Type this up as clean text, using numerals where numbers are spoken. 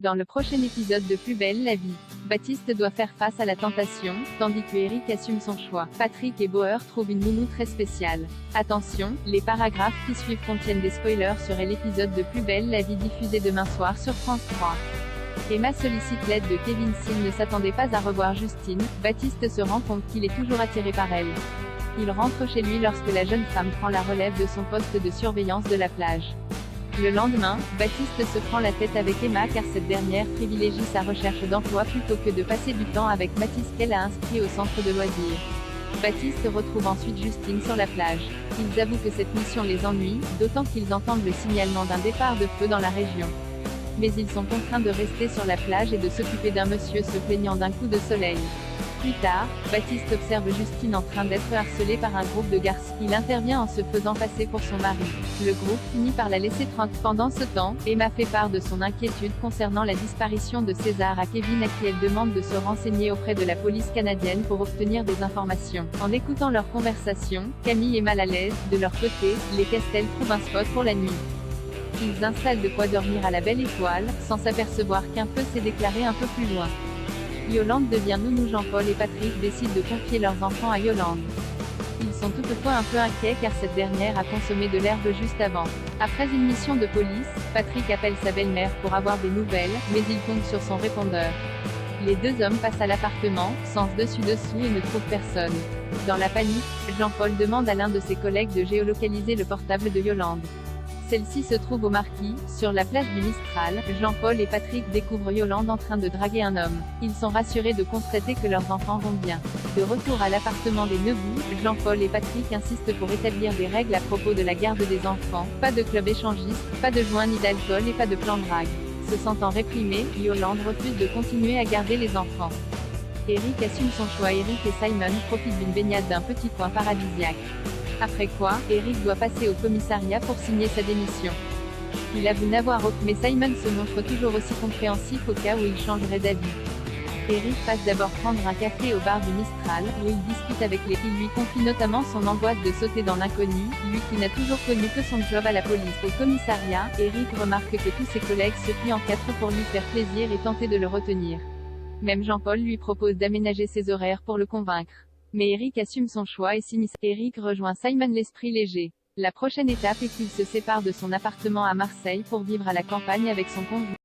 Dans le prochain épisode de Plus belle la vie, Baptiste doit faire face à la tentation, tandis que Eric assume son choix. Patrick et Bauer trouvent une nounou très spéciale. Attention, les paragraphes qui suivent contiennent des spoilers sur l'épisode de Plus belle la vie diffusé demain soir sur France 3. Emma sollicite l'aide de Kevin s'il ne s'attendait pas à revoir Justine. Baptiste se rend compte qu'il est toujours attiré par elle. Il rentre chez lui lorsque la jeune femme prend la relève de son poste de surveillance de la plage. Le lendemain, Baptiste se prend la tête avec Emma car cette dernière privilégie sa recherche d'emploi plutôt que de passer du temps avec Mathis qu'elle a inscrit au centre de loisirs. Baptiste retrouve ensuite Justine sur la plage. Ils avouent que cette mission les ennuie, d'autant qu'ils entendent le signalement d'un départ de feu dans la région. Mais ils sont contraints de rester sur la plage et de s'occuper d'un monsieur se plaignant d'un coup de soleil. Plus tard, Baptiste observe Justine en train d'être harcelée par un groupe de garçons. Il intervient en se faisant passer pour son mari. Le groupe finit par la laisser tranquille. Pendant ce temps, Emma fait part de son inquiétude concernant la disparition de César à Kevin à qui elle demande de se renseigner auprès de la police canadienne pour obtenir des informations. En écoutant leur conversation, Camille est mal à l'aise. De leur côté, les Castel trouvent un spot pour la nuit. Ils installent de quoi dormir à la Belle Étoile, sans s'apercevoir qu'un feu s'est déclaré un peu plus loin. Yolande devient nounou. Jean-Paul et Patrick décident de confier leurs enfants à Yolande. Ils sont toutefois un peu inquiets car cette dernière a consommé de l'herbe juste avant. Après une mission de police, Patrick appelle sa belle-mère pour avoir des nouvelles, mais il compte sur son répondeur. Les deux hommes passent à l'appartement, sens dessus-dessous et ne trouvent personne. Dans la panique, Jean-Paul demande à l'un de ses collègues de géolocaliser le portable de Yolande. Celle-ci se trouve au Marquis, sur la place du Mistral. Jean-Paul et Patrick découvrent Yolande en train de draguer un homme. Ils sont rassurés de constater que leurs enfants vont bien. De retour à l'appartement des Neubou, Jean-Paul et Patrick insistent pour établir des règles à propos de la garde des enfants. Pas de club échangiste, pas de joint ni d'alcool et pas de plan de drague. Se sentant réprimée, Yolande refuse de continuer à garder les enfants. Eric assume son choix. Eric et Simon profitent d'une baignade d'un petit coin paradisiaque. Après quoi, Eric doit passer au commissariat pour signer sa démission. Il avoue n'avoir aucun, mais Simon se montre toujours aussi compréhensif au cas où il changerait d'avis. Eric passe d'abord prendre un café au bar du Mistral, où il discute avec les. Il lui confie notamment son angoisse de sauter dans l'inconnu, lui qui n'a toujours connu que son job à la police. Au commissariat, Eric remarque que tous ses collègues se plient en quatre pour lui faire plaisir et tenter de le retenir. Même Jean-Paul lui propose d'aménager ses horaires pour le convaincre. Mais Eric assume son choix et signe. Eric rejoint Simon l'esprit léger. La prochaine étape est qu'il se sépare de son appartement à Marseille pour vivre à la campagne avec son conjoint.